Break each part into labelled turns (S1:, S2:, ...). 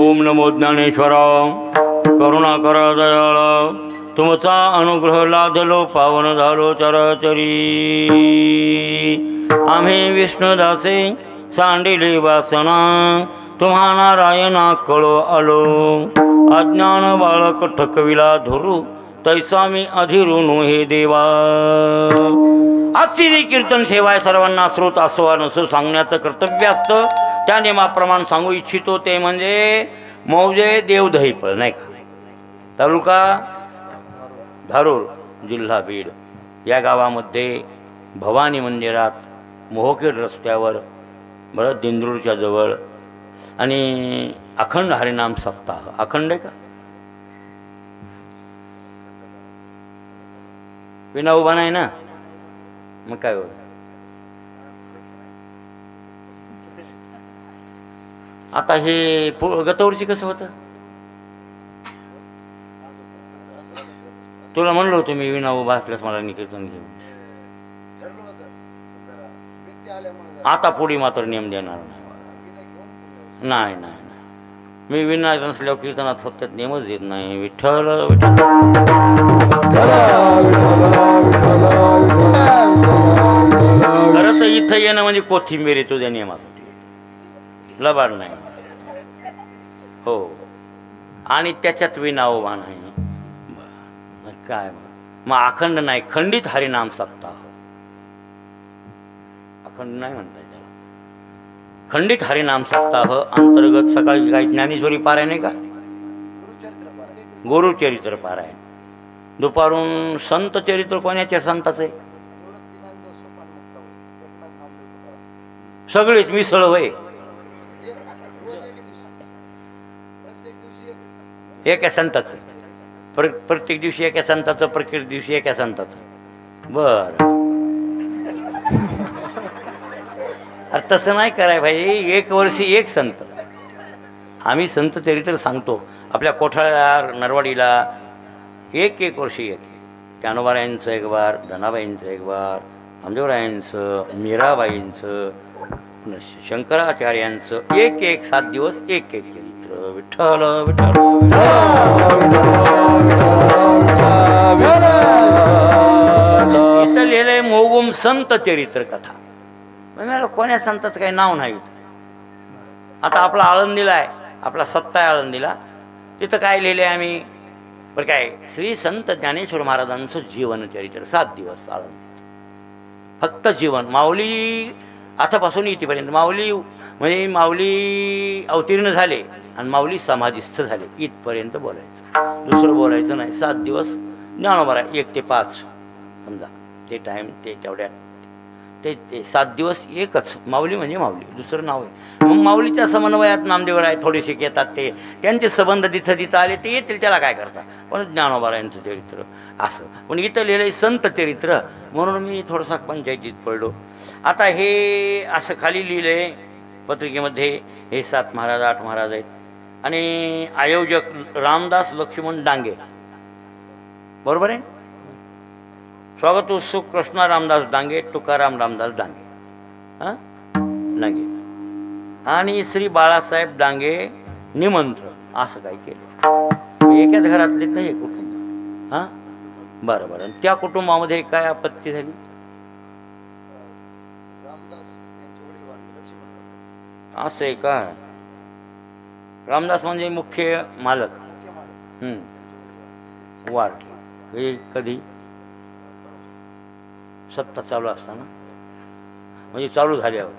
S1: ओम नमो ज्ञानेश्वर करुणाकर दयाळ तुमचा अनुग्रह लादलो पावन झालो चराचरी आम्ही विष्णुदासे सांडिली वासना तुम्हा नारायणा कळो आलो अज्ञान बाळक ठकविला धुरू तैसा मी अधिरून हे देवा आजची कीर्तन सेवा सर्वांना श्रोत असो नसो सांगण्याचं कर्तव्य असतं त्या नियमाप्रमाणे सांगू इच्छितो ते म्हणजे मौजे देव दहीपळ नाही का तालुका धारूर जिल्हा बीड या गावामध्ये भवानी मंदिरात मोहखेड रस्त्यावर बरं दिंद्रूरच्या जवळ आणि अखंड हरिनाम सप्ताह अखंड आहे का विना उभा नाही ना मग काय होईल आता हे गतवर्षी कसं होतं तुला म्हणलो होतो मी विना उभा असल्यास मला कीर्तन घेऊन आता पुढे मात्र नियम देणार नाही नाही मी विना नसल्यावर कीर्तनात सत्यात नियमच देत नाही विठ्ठल खरं तर इथं येणं म्हणजे कोथिंबीर येतो त्या नियमासाठी लबाड नाही हो आणि त्याच्यात विना उभा नाही काय मग अखंड नाही खंडित हरिनाम सप्ताह अखंड नाही म्हणता त्याला खंडित हरिनाम सप्ताह अंतर्गत सकाळी काही ज्ञानेश्वरी पारायण आहे का गुरुचरित्र पारायण दुपारून संत चरित्र कोणाच्या संताचं आहे सगळेच मिसळ होय एका संताचं प्रत्येक दिवशी एका संताचं प्रत्येक दिवशी एका संताचं बर तसं नाही कराय भाई एक वर्षी एक संत आम्ही संत चरित्र सांगतो आपल्या कोठाळ्याला नरवाडीला एक वर्षी एक ज्ञानोबारायांचं एक बार धनाबाईंचं एक बार आमदेवरायांचं मीराबाईंचं शंकराचार्यांचं एक 7 दिवस एक चरित्र विठ्ठल विठ्ठल इथं लिहिलंय मोगुम संत चरित्र कथा म्हणजे कोण्या संताचं काही नाव नाही आता आपला आळंदीला आहे आपला सत्ता आहे आळंदीला तिथं काय लिहिले आम्ही बरं काय श्री संत ज्ञानेश्वर महाराजांचं जीवनचरित्र 7 दिवस आळंदी फक्त जीवन माऊली आतापासून इथेपर्यंत माऊली म्हणजे माऊली अवतीर्ण झाले आणि माऊली समाधीस्थ झाले इथपर्यंत बोलायचं दुसरं बोलायचं नाही 7 दिवस ज्ञानोबा 1 ते 5 समजा ते टाईम ते तेवढ्यात ते 7 दिवस एकच माऊली म्हणजे माऊली दुसरं नाव आहे मग माऊलीच्या समन्वयात नामदेव राय थोडेसे येतात ते त्यांचे संबंध तिथं आले ते येतील त्याला काय करता पण ज्ञानोबारायांचं चरित्र असं पण इथं लिहिलं संत चरित्र म्हणून मी थोडासा पंचायतीत पडलो आता हे असं खाली लिहिलं आहे पत्रिकेमध्ये हे 7 महाराज 8 महाराज आहेत आणि आयोजक रामदास लक्ष्मण डांगे बरोबर आहे स्वागत उत्सुक कृष्णा रामदास डांगे तुकाराम रामदास डांगे डांगे आणि श्री बाळासाहेब डांगे निमंत्रण असं काही केलं एकाच घरातले नाही हे कुटुंब बरं बरं त्या कुटुंबामध्ये काय आपत्ती झाली असं आहे का रामदास म्हणजे मुख्य मालक वारले कधी सत्ता चालू असताना म्हणजे चालू झाल्यावर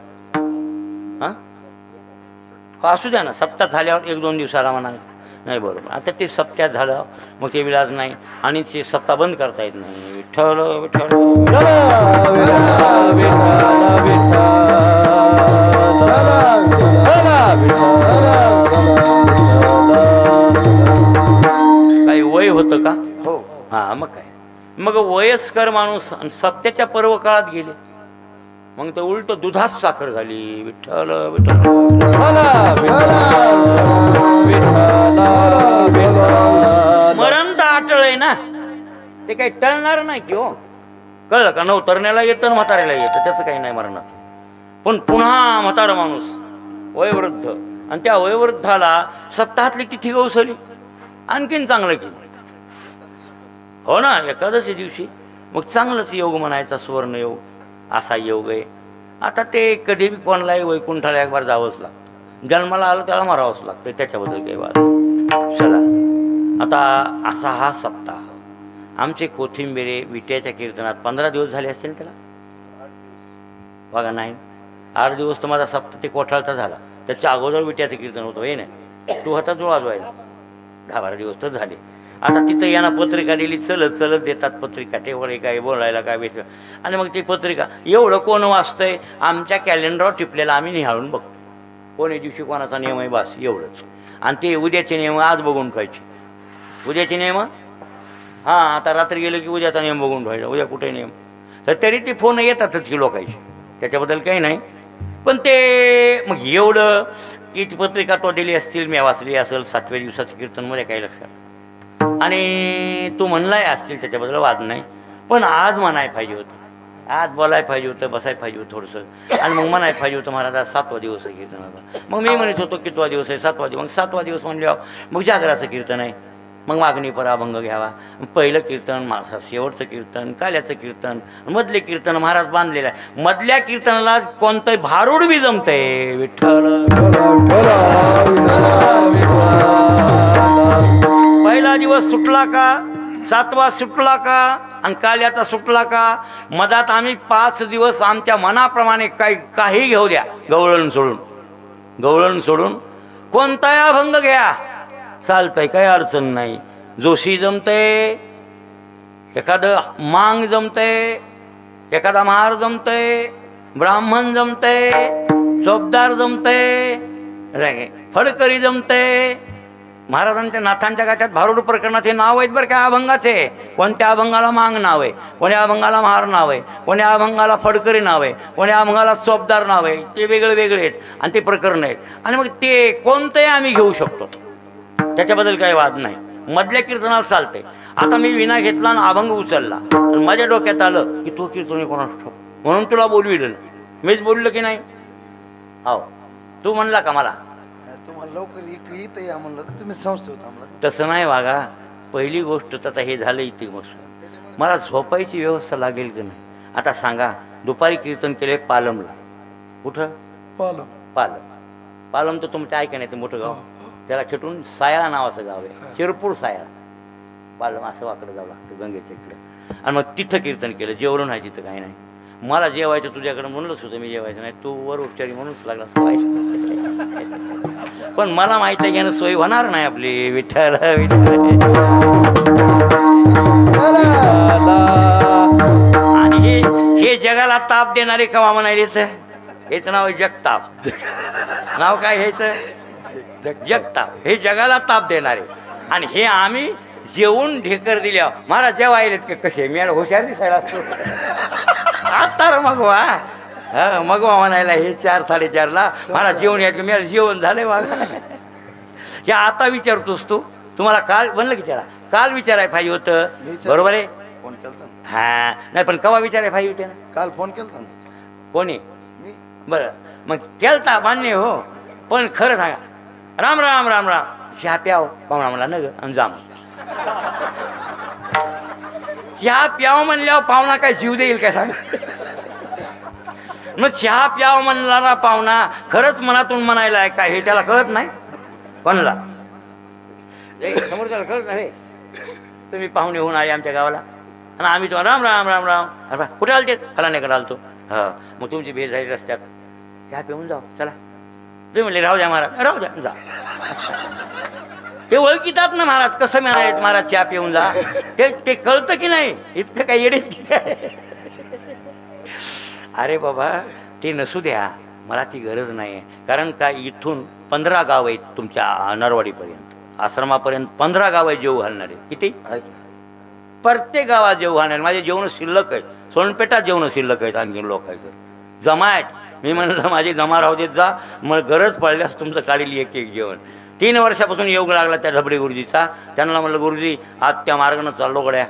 S1: असू द्या ना सप्ताह झाल्यावर 1-2 दिवसाला म्हणा नाही बरोबर आता ते सप्त्यात झालं मग ते विलाज नाही आणि ते सप्ताह बंद करता येत नाही विठ्ठल विठ्ठल काही वय होतं का हो हां मग काय मग वयस्कर माणूस आणि सत्याच्या पर्व काळात गेले मग ते उलट दुधात साखर झाली विठ्ठल विठ्ठल मरण तर अटळ आहे ना ते काही टळणार नाही की हो कळलं का नवतरण्याला येतं म्हाताऱ्याला येतं त्याचं काही नाही मरणार पण पुन्हा म्हातारा माणूस वयोवृद्ध आणि त्या वयोवृद्धाला सप्ताहातली तिथी गवसली, आणखीन चांगलं केलं. हो ना, एकादशी दिवशी मग चांगलंच योग म्हणायचा, सुवर्ण योग असा योग आहे. आता ते कधी बी कोणालाही वैकुंठाला एक बार जावंच लागतं, जन्माला आलं त्याला मरावंच लागतं, त्याच्याबद्दल काही वाद नाही. चला आता असा हा सप्ताह. आमचे कोथिंबिरे विट्याच्या कीर्तनात 15 दिवस झाले असतील त्याला, बघा नाही 8 दिवस तर माझा सप्ताह ते कोठाळचा झाला. त्याच्या अगोदर विट्याचं कीर्तन होतं, हे नाही तू होता जो वाजवायला, 10-12 दिवस तर झाले. आता तिथं यांना पत्रिका दिली, चलत चलत देतात पत्रिका, तेवढे काय बोलायला काय वेळ. आणि मग ती पत्रिका एवढं कोण वाचतंय, आमच्या कॅलेंडरवर टिपलेलं आम्ही निहाळून बघतो, कोणी दिवशी कोणाचा नियम आहे बस एवढंच. आणि ते उद्याचे नियम आज बघून ठेवायचे, उद्याचे नियम हां आता रात्री गेलं की उद्याचा नियम बघून ठेवायचा, उद्या कुठे नियम. तर तरी ते फोन येतातच की लोकांची, त्याच्याबद्दल काही नाही. पण ते मग एवढं की ती पत्रिका तो दिली असतील, मी वाचली असेल 7व्या दिवसाचं कीर्तनमध्ये काही लक्षात, आणि तू म्हणलाय असतील, त्याच्याबद्दल वाद नाही. पण आज म्हणायला पाहिजे होतं, आज बोलायला पाहिजे होतं, बसायला पाहिजे होतं थोडंसं, आणि मग म्हणायला पाहिजे होतं महाराज आज 7वा दिवस आहे कीर्तनाचा. मग मी म्हणत होतो कितवा दिवस आहे, 7वा दिवस. मग 7वा दिवस म्हणल्यावर मग जागराचं कीर्तन आहे, मग मागणी पर अभंग घ्यावा. पहिलं कीर्तन माझं, शेवटचं कीर्तन, काल्याचं कीर्तन, मधले कीर्तन महाराज बांधलेलं आहे. मधल्या कीर्तनाला कोणतंही भारूड बी जमतंय. विठ्ठल पहिला दिवस सुटला का, 7वा सुटला का, आणि काल्याचा सुटला का, मधात आम्ही 5 दिवस आमच्या मनाप्रमाणे काही घेऊ द्या, गवळण सोडून कोणताही अभंग घ्या, चालतंय, काही अडचण नाही. जोशी जमतंय, एखादं मांग जमतंय, एखादा महार जमतंय, ब्राह्मण जमतंय, चोपदार जमतंय, फडकरी जमतंय. महाराजांच्या नाथांच्या गाच्यात भारूड प्रकरणात हे नाव आहेत बरं का अभंगाचे. कोणत्या अभंगाला मांग नाव आहे, कोण्या अभंगाला महार नाव आहे, कोण्या अभंगाला फडकरी नाव आहे, कोण्या अभंगाला चोपदार नाव आहे. ते वेगळे वेगळे आहेत आणि ते प्रकरण आहेत. आणि मग ते कोणतंही आम्ही घेऊ शकतो, त्याच्याबद्दल काही वाद नाही. मधल्या कीर्तनाला चालतंय. आता मी विना घेतला आणि अभंग उचलला आणि माझ्या डोक्यात आलं की तो कीर्तन कोणास ठाऊक, म्हणून तुला बोलविलं. मीच बोललो की नाही? हो, तू म्हणला का मला
S2: तुम्हाला लवकर इथं या म्हणलं, तुम्ही संस्थेत थांबला.
S1: तसं नाही वागा. पहिली गोष्ट तर आता हे झालं इथे गोष्ट, मला झोपायची व्यवस्था लागेल की नाही. आता सांगा, दुपारी कीर्तन केले पालमला. कुठं? पालम तर तुमच्या ऐका नाही, ते मोठं गाव, त्याला खेटून सायाळा नावाचं गाव आहे, शिरपूर सायाळा. पालम असं वाकडं जावं लागतं गंगेच्या इकडे. आणि मग तिथं कीर्तन केलं. जेवण नाही तिथं काही नाही. मला जेवायचं तुझ्याकडे म्हणलंच होतं, मी जेवायचं नाही, तू वर उपचारी म्हणूनच लागला पण मला माहिती आहे की सोय होणार नाही आपली. विठ्ठल आणि हे जगाला ताप देणारे कवा म्हणाले, हेच नाव आहे जगताप. नाव काय ह्याचं? जगताप. हे जगाला ताप देणारे. आणि हे आम्ही जेवून ढेकर दिल्या. महाराज जेव्हा आलेत का कसे, मी हुशार दिसायला असतो आता मगवा. मगवा म्हणायला हे 4-4:30ला महाराज जेवण यायचं, मी जेवण झालंय माझं. हे आता विचारतोस तू, तुम्हाला काल म्हणलं की त्याला काल विचारायला पाहिजे होतं. बरोबर आहे,
S2: फोन केलता.
S1: हा नाही पण कवा विचारायला पाहिजे होते ना.
S2: काल फोन केलता.
S1: कोणी? बरं मग केलता मान्य हो, पण खरं सांगा, राम राम राम राम, चहा प्याव पाहुणा मला न ग, आणि जा. चहा प्याव म्हणल्यावर पाहुणा काय जीव देईल काय सांग. मग चहा प्याव म्हणणारा पाहुणा खरंच मनातून म्हणायला आहे काय, हे त्याला कळत नाही. कोणला समोर त्याला कळत नाही. तुम्ही पाहुणे होऊन आले आमच्या गावाला आणि आम्ही तो राम राम राम राम, अरे कुठे आलते? फलाण्याकडे आलतो. हा मग तुमची भेट झाली रस्त्यात, चहा पिऊन जाऊ चला. तुम्ही म्हणले राहू द्या महाराज, राहू द्या जा. ते ओळखीतात ना महाराज, कसं म्हणायचं महाराज चहा पिऊन जा, ते कळतं की नाही. इतकं काही येडे की काय. अरे बाबा ते नसू द्या, मला ती गरज नाही आहे. कारण का इथून 15 गाव आहेत तुमच्या नरवाडीपर्यंत, आश्रमापर्यंत 15 गाव आहेत जेव घालणारे. किती? प्रत्येक गावात जेव घालणारे. माझे जेवण शिल्लक आहेत, सोनपेठात जेवण शिल्लक आहेत, आणखी लोक आहेत जमा आहेत. मी म्हणलं माझी जमा राहू देत जा, मग गरज पडल्यास तुमचं काढील एक जेवण. 3 वर्षापासून योग लागला त्या झबडे गुरुजीचा. त्यांना म्हणलं गुरुजी आज त्या मार्गानं चाललो गड्या.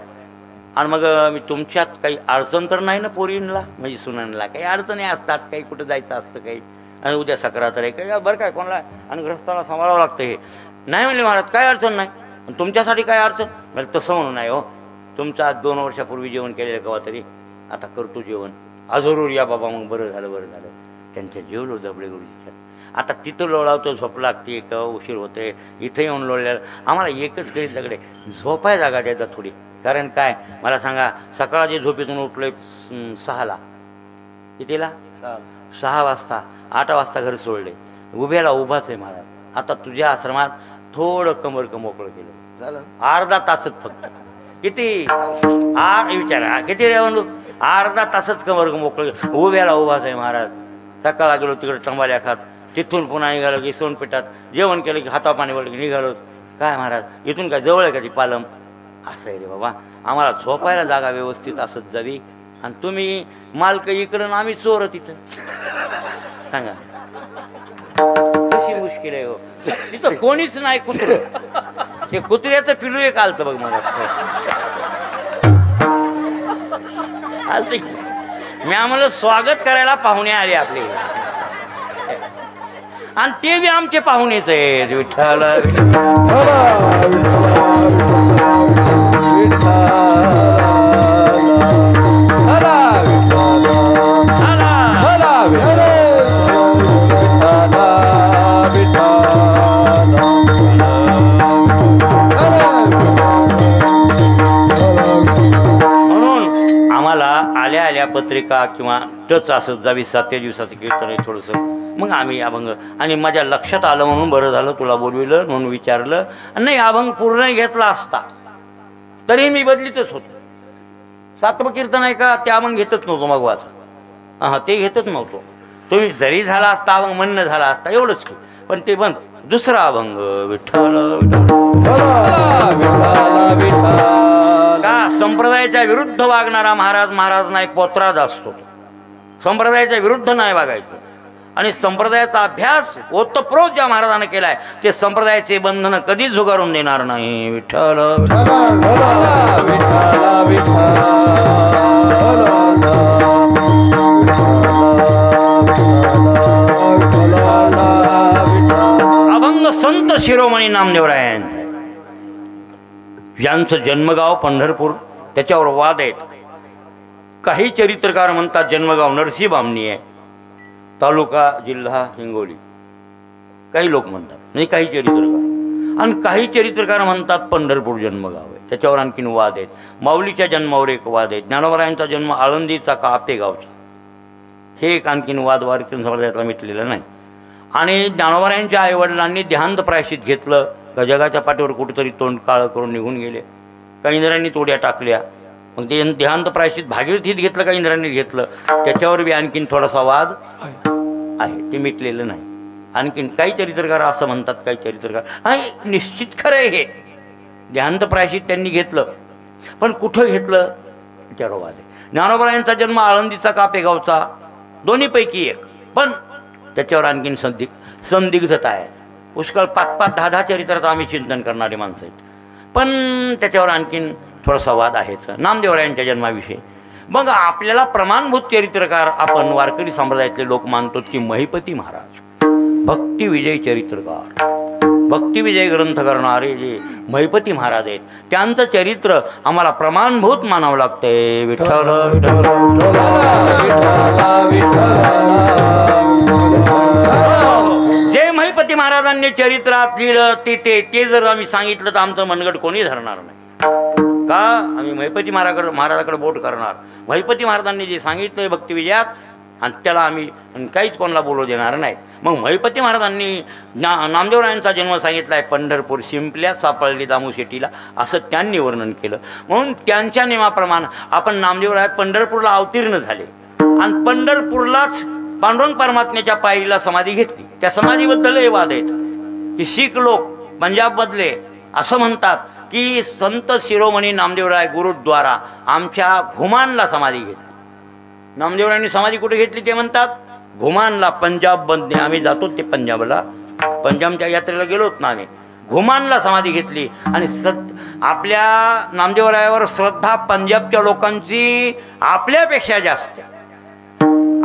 S1: आणि मग मी तुमच्यात काही अडचण तर नाही ना पोरींला, म्हणजे सुनांना काही अडचणी असतात, काही कुठं जायचं असतं काही. आणि उद्या सक्रात आहे काय बरं काय कोणाला आणि ग्रस्ताला सांभाळावं लागतं हे नाही म्हणले महाराज काय अडचण नाही. तुमच्यासाठी काय अडचण म्हणजे तसं म्हणून नाही हो. तुमचं आज 2 वर्षापूर्वी जेवण केलेलं केव्हा तरी आता करतो जेवण जरूर या बाबा. मग बरं झालं त्यांच्या जेवलो जबळे गुरुजीच्या. आता तिथं लोळावतो झोप लागते केव्हा उशीर होते इथं येऊन लोळलेलं आम्हाला एकच करीत सगळे झोपाय जागा द्यायचा थोडी. कारण काय मला सांगा सकाळच्या झोपेतून उठलोय 6ला कितीला 6 वाजता 8 वाजता घर सोडले उभ्याला उभाच आहे महाराज. आता तुझ्या आश्रमात थोडं कमर मोकळं केलं
S2: झालं
S1: अर्धा तासच फक्त किती विचारा किती रे म्हणलो अर्धा तासच कमर मोकळं उभ्याला उभाच आहे महाराज. सकाळला गेलो तिकडे टंबाल्या खात तिथून पुन्हा निघालो की सोनपेठात जेवण केलं की हाता पाणी वळलं की निघालो. काय महाराज इथून काय जवळ आहे का ती पालम असं आहे रे बाबा. आम्हाला झोपायला जागा व्यवस्थित असत जावी आणि तुम्ही मालक इकडं आम्ही चोर तिथं सांगा कशी मुश्किल आहे हो. तिथं कोणीच नाही कुत्र ते कुत्र्याचं पिलू एक आलतं बघ मला आलत. मी आम्हाला स्वागत करायला पाहुणे आले आपले आणि ते बी आमचे पाहुणेच आहेत. विठ्ठल म्हणून आम्हाला आल्या आल्या पत्रिका किंवा टच असत जावी 7 दिवसाचं कीर्तन आहे थोडंसं. मग आम्ही अभंग आणि माझ्या लक्षात आलं म्हणून बरं झालं तुला बोलविलं म्हणून विचारलं. नाही अभंग पूर्ण घेतला असता तरी मी बदलीतच होतो. 7वं कीर्तन आहे का ते अभंग घेतच नव्हतो मगवाचा हां ते घेतच नव्हतो. तुम्ही जरी झाला असता अभंग म्हणणं झाला असता एवढंच की पण ते बंद. दुसरा अभंग विठ्ठल का संप्रदायाच्या विरुद्ध वागणारा महाराज नाही पोतराज असतो. संप्रदायाच्या विरुद्ध नाही वागायचं आणि संप्रदायाचा अभ्यास ओतप्रोत ज्या महाराजांना केलाय ते संप्रदायाचे बंधन कधीच झुगारून देणार नाही. विठ्ठल अभंग संत शिरोमणी नामदेवरायांचा आहे. यांचं जन्मगाव पंढरपूर त्याच्यावर वाद आहेत. काही चरित्रकार म्हणतात जन्मगाव नरसी बामणी आहे तालुका जिल्हा हिंगोली. काही लोक म्हणतात नाही काही चरित्रकार आणि काही चरित्रकार म्हणतात पंढरपूर जन्मगाव आहे. त्याच्यावर आणखीन वाद आहेत. माऊलीच्या जन्मावर एक वाद आहे. ज्ञानोबरायांचा जन्म आळंदीचा का आपेगावचा हे एक आणखीन वाद वारकरी संप्रदायातला मिटलेला नाही. आणि ज्ञानोबरायांच्या आईवडिलांनी देहांत प्रायश्चित घेतलं का जगाच्या पाठीवर कुठेतरी तोंड काळं करून निघून गेले. काही इंद्रांनी तोड्या टाकल्या. मग ते देहांत प्रायश्चित भागीरथीत घेतलं का इंद्रांनी घेतलं त्याच्यावर बी आणखीन थोडासा वाद आहे. ते मिटलेलं नाही. आणखीन काही चरित्रकार असं म्हणतात काही चरित्रकार आणि निश्चित खरं आहे हे देहांत प्रायश्चित त्यांनी घेतलं पण कुठं घेतलं त्याच्यावर वाद आहे. ज्ञानोबरायांचा जन्म आळंदीचा का पेगावचा दोन्हीपैकी एक पण त्याच्यावर आणखीन संदिग्धता आहे. पुष्कळ 5-5, 10-10 चरित्राचं आम्ही चिंतन करणारे माणसं आहेत पण त्याच्यावर आणखीन थोडासा वाद आहेच. नामदेवरायांच्या जन्माविषयी मग आपल्याला प्रमाणभूत चरित्रकार आपण वारकरी संप्रदायातले लोक मानतो की महिपती महाराज भक्तिविजय चरित्रकार भक्तिविजय ग्रंथ करणारे जे महिपती महाराज आहेत त्यांचं चरित्र आम्हाला प्रमाणभूत मानावं लागतंय. विठ्ठल जे महिपती महाराजांनी चरित्रात लिहिलं ते जर आम्ही सांगितलं तर आमचं मनगट कोणी धरणार नाही. का आम्ही महिपती महाराजाकडे बोट करणार. महिपती महाराजांनी जे सांगितलं भक्तिविजयात आणि त्याला आम्ही काहीच कोणाला बोलू देणार नाही. मग महिपती महाराजांनी नामदेवरायांचा जन्म सांगितला आहे पंढरपूर शिंपल्या सापडली दामू शेटीला असं त्यांनी वर्णन केलं. म्हणून त्यांच्या नियमाप्रमाणे आपण नामदेवराय पंढरपूरला अवतीर्ण झाले आणि पंढरपूरलाच पांडुरंग परमात्म्याच्या पायरीला समाधी घेतली. त्या समाधीबद्दलही वाद आहेत की शीख लोक पंजाबमधले असं म्हणतात की संत शिरोमणी नामदेवराय गुरुद्वारा आमच्या घुमानला समाधी घेतली. नामदेवरायांनी समाधी कुठे घेतली ते म्हणतात घुमानला पंजाबमधने आम्ही जातो ते पंजाबला पंजाबच्या यात्रेला गेलोत ना आम्ही घुमानला समाधी घेतली. आणि आपल्या नामदेवरायावर श्रद्धा पंजाबच्या लोकांची आपल्यापेक्षा जास्त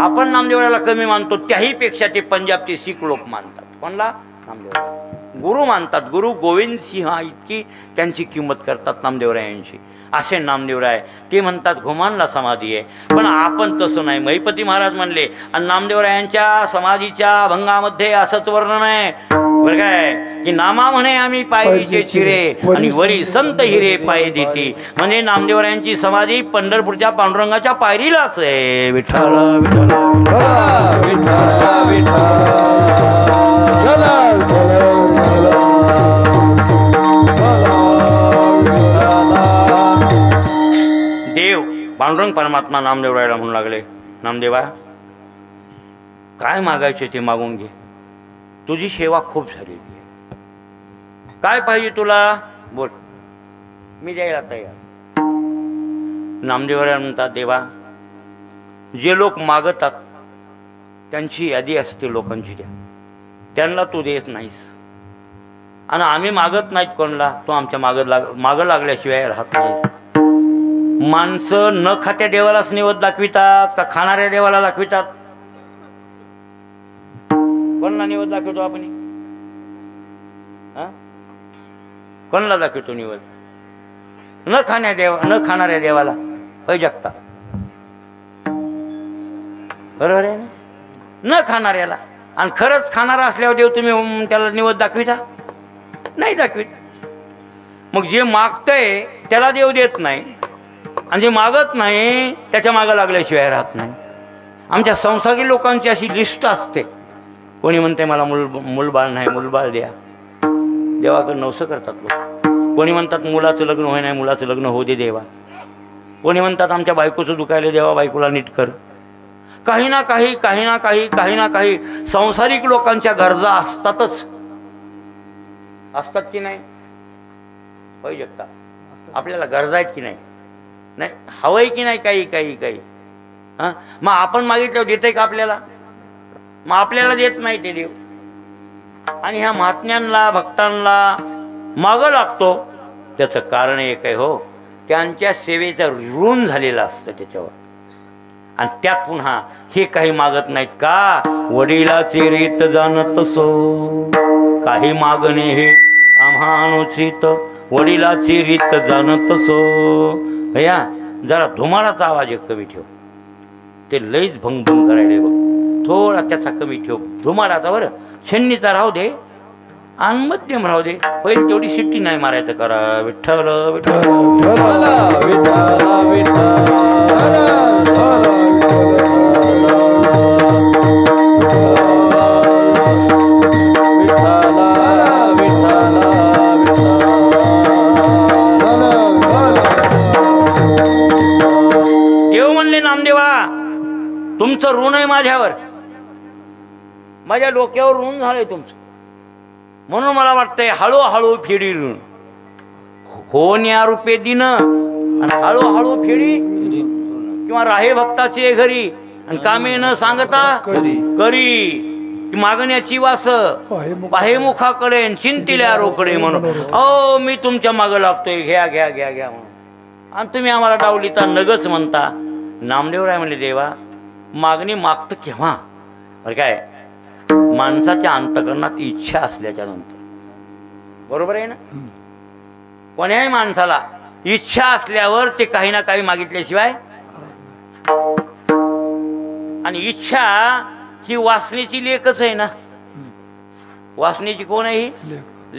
S1: आपण नामदेवरायाला कमी मानतो, त्याहीपेक्षा ते पंजाबचे शीख लोक मानतात. कोणला? नामदेवराय. गुरु मानतात. गुरु गोविंद सिंह इतकी त्यांची किंमत करतात नामदेवरायांची. असे नामदेवराय. ते म्हणतात घुमानला समाधी आहे, पण आपण तसं नाही. महिपती महाराज म्हणले आणि नामदेवरायांच्या समाधीच्या अभंगामध्ये असंच वर्णन आहे बरं काय, की नामा म्हणे आम्ही पायरीचे चिरे आणि वरी संत हिरे पाय देती. म्हणजे नामदेवरायांची समाधी पंढरपूरच्या पांडुरंगाच्या पायरीलाच आहे. विठ्ठल देव पांडुरंग परमात्मा नामदेवरायाला म्हणू लागले, नामदेवा काय मागायचे ते मागून घे, तुझी सेवा खूप झालेली आहे, काय पाहिजे तुला बोल, मी द्यायला तयार. नामदेवराय म्हणतात, देवा जे लोक मागतात त्यांची यादी असते लोकांची, त्यांना तू देत नाहीस. आणि आम्ही मागत नाहीत कोणला, तो आमच्या मागं लागल्याशिवाय राहत नाहीस. माणसं न खात्या देवालाच निवद दाखवितात का खाणाऱ्या देवाला दाखवितात? कोणाला निवद दाखवतो आपण? कोणाला दाखवतो निवद? न खाणाऱ्या देवाला. होय जगता, बरोबर आहे ना? न खाणाऱ्याला. आणि खरंच खाणारा असल्यावर देव तुम्ही त्याला निवद दाखविता? नाही दाखवित. मग जे मागतंय त्याला देव देत नाही, आणि जे मागत नाही त्याच्या मागं लागल्याशिवाय राहत नाही. आमच्या संसारी लोकांची अशी लिस्ट असते. कोणी म्हणते मला मूलबाळ नाही, मूलबाळ द्या. देवाकडे नवसं करतात लोक. कोणी म्हणतात मुलाचं लग्न होय नाही, मुलाचं लग्न होऊ दे देवा. कोणी म्हणतात आमच्या बायकोचं दुखायला देवा, बायकोला नीट कर. काही ना काही संसारिक लोकांच्या गरजा असतात की नाही? होय जगता, आपल्याला गरजा आहेत की नाही? नाही हवंय की नाही? काही हां, मग आपण मागितल्यावर देते का आपल्याला? मग आपल्याला देत नाही ते देव. आणि ह्या महात्म्यांना भक्तांना मागं लागतो. त्याचं कारण एक आहे, हो, त्यांच्या सेवेचं ऋण झालेलं असतं त्याच्यावर. आणि त्यात पुन्हा हे काही मागत नाहीत का? वडिलाचे रीत जाणत सो काही मागणे हे आम्हा अनुचित, वडिलाची रीत जाणत सो. भैया जरा धुमाळाचा आवाज एक कमी ठेव, ते लईच भंग करायला बघ. थोडा त्याचा कमी ठेव धुमाळाचा, बरं. छन्नीचा राहू दे आणि मध्यम राहू दे. पहिले तेवढी शिट्टी नाही मारायचं करा. विठ्ठल विठ्ठल देव म्हणले, नामदेवा तुमचं ऋण आहे माझ्यावर, माझ्या डोक्यावर ऋण झालंय तुमचं. म्हणून मला वाटतंय हळूहळू फेडी ऋण होण्या रूपे दिन, आणि हळूहळू फेडी किंवा राहे भक्ताचे घरी, आणि कामे न सांगता करी मागण्याची वास पाहेमुखाकडे चिंतिल्या रोकडे. म्हणून ओ मी तुमच्या मागं लागतोय, घ्या घ्या घ्या घ्या म्हणून, आणि तुम्ही आम्हाला डावलीता, नगच म्हणता. नामदेवराय म्हणले, देवा मागणी मागतं केव्हा? बरं काय, माणसाच्या अंतकरणात इच्छा असल्याच्या नंतर. बरोबर आहे ना? कोण्याही माणसाला इच्छा असल्यावर ते काही ना काही मागितल्याशिवाय. आणि इच्छा ही वासनेची लेखच आहे ना. वासनेची कोण आहे? ही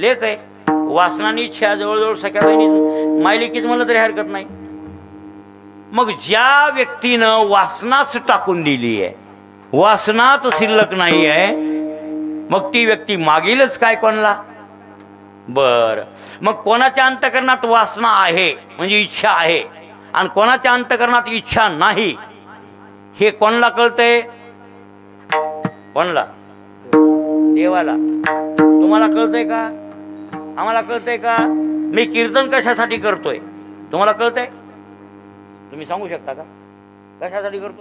S1: लेख आहे. वासनानी इच्छा जवळजवळ सगळ्या बहिणी मायलिकीच म्हणलं तरी हरकत नाही. मग ज्या व्यक्तीनं वासनाच टाकून दिली आहे, वासनाच शिल्लक नाही आहे, मग ती व्यक्ती मागीलच काय कोणाला? बर, मग कोणाच्या अंतकरणात वासना आहे म्हणजे इच्छा आहे, आणि कोणाच्या अंतकरणात इच्छा नाही, हे कोणाला कळतंय? कोणाला? देवाला. तुम्हाला कळतंय का? आम्हाला कळतंय का? मी कीर्तन कशासाठी करतोय तुम्हाला कळतंय? तुम्ही सांगू शकता का कशासाठी करतो?